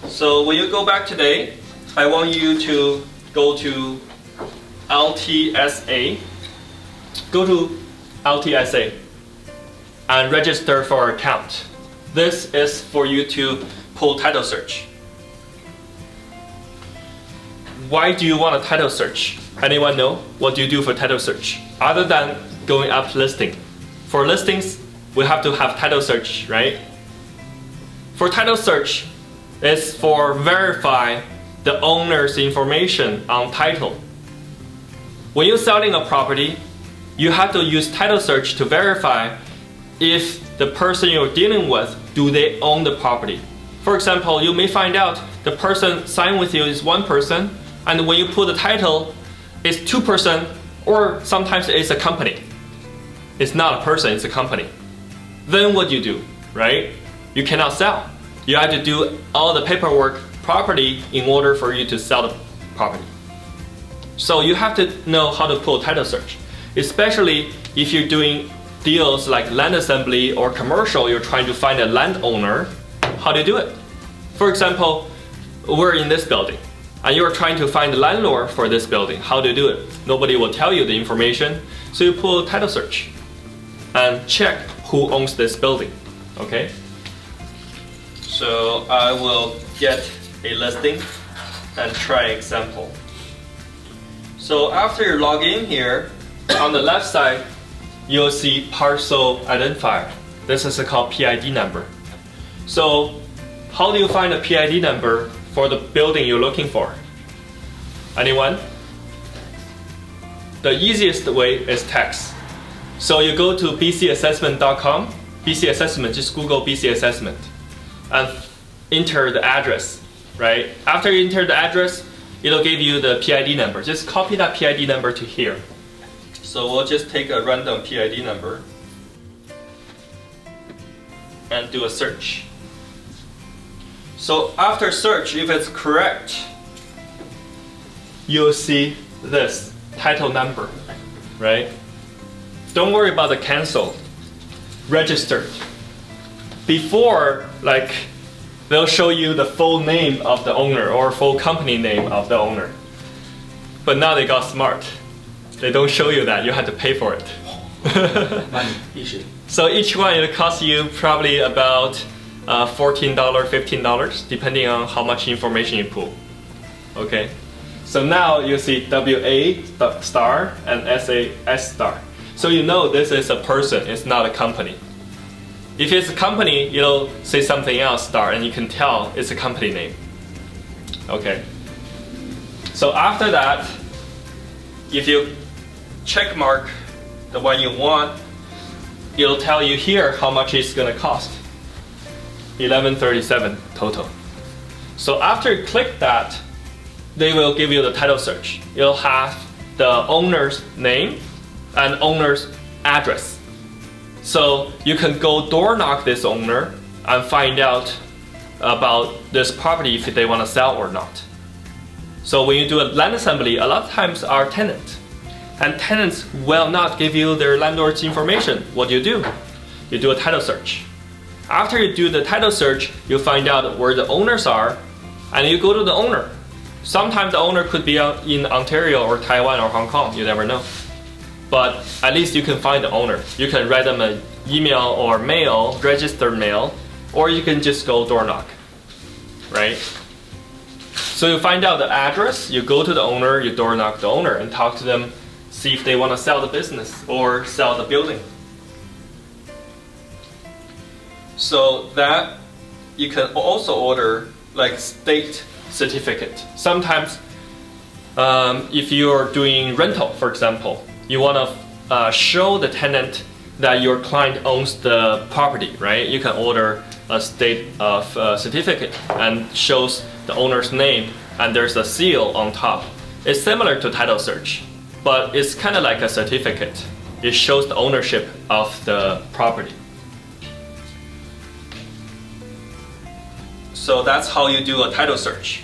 So when you go back today, I want you to go to LTSA. Go to LTSA and register for account. This is for you to pull title search. Why do you want a title search? Anyone know? What do you do for title search? Other than going up listing. For listings, we have to have title search, right? For title search, it's for verify the owner's information on title. When you're selling a property, you have to use title search to verify if the person you're dealing with, do they own the property. For example, you may find out the person signed with you is one person, and when you pull the title, it's two person, or sometimes it's a company. It's not a person, it's a company. Then what do you do, right? You cannot sell. You have to do all the paperwork properly in order for you to sell the property. So you have to know how to pull title search, especially if you're doing deals like land assembly or commercial, you're trying to find a landowner. How do you do it? For example, we're in this building and you're trying to find the landlord for this building. How do you do it? Nobody will tell you the information, so you pull title search and check who owns this building, okay? So I will get a listing and try example. So after you log in here, on the left side, you'll see parcel identifier. This is called PID number. So how do you find a PID number for the building you're looking for? Anyone? The easiest way is text. So you go to bcassessment.com, BC Assessment, just Google BC Assessment, and enter the address, right? After you enter the address, it'll give you the PID number. Just copy that PID number to here. So we'll just take a random PID number and do a search. So after search, if it's correct, you'll see this title number, right? Don't worry about the cancel, registered. Before, like, they'll show you the full name of the owner or full company name of the owner. But now they got smart. They don't show you that, you have to pay for it. Money issue. So each one, it'll cost you probably about $14, $15, depending on how much information you pull. Okay, so now you see WA star and SAS star. So you know this is a person, it's not a company. If it's a company, it'll say something else star, and you can tell it's a company name. Okay, so after that, if you check mark the one you want, it'll tell you here how much it's gonna cost. $11.37 total. So after you click that, they will give you the title search. It'll have the owner's name and owner's address. So you can go door knock this owner and find out about this property if they want to sell or not. So when you do a land assembly, a lot of times are tenants. And tenants will not give you their landlord's information. What do? You do a title search. After you do the title search, you find out where the owners are, and you go to the owner. Sometimes the owner could be in Ontario or Taiwan or Hong Kong, you never know. But at least you can find the owner. You can write them an email or mail, registered mail, or you can just go door knock, right? So you find out the address, you go to the owner, you door knock the owner and talk to them, see if they want to sell the business or sell the building. So that you can also order like state certificate. Sometimes if you're doing rental, for example, you want to show the tenant that your client owns the property, right? You can order a state of certificate and shows the owner's name and there's a seal on top. It's similar to title search, but it's kind of like a certificate. It shows the ownership of the property. So that's how you do a title search.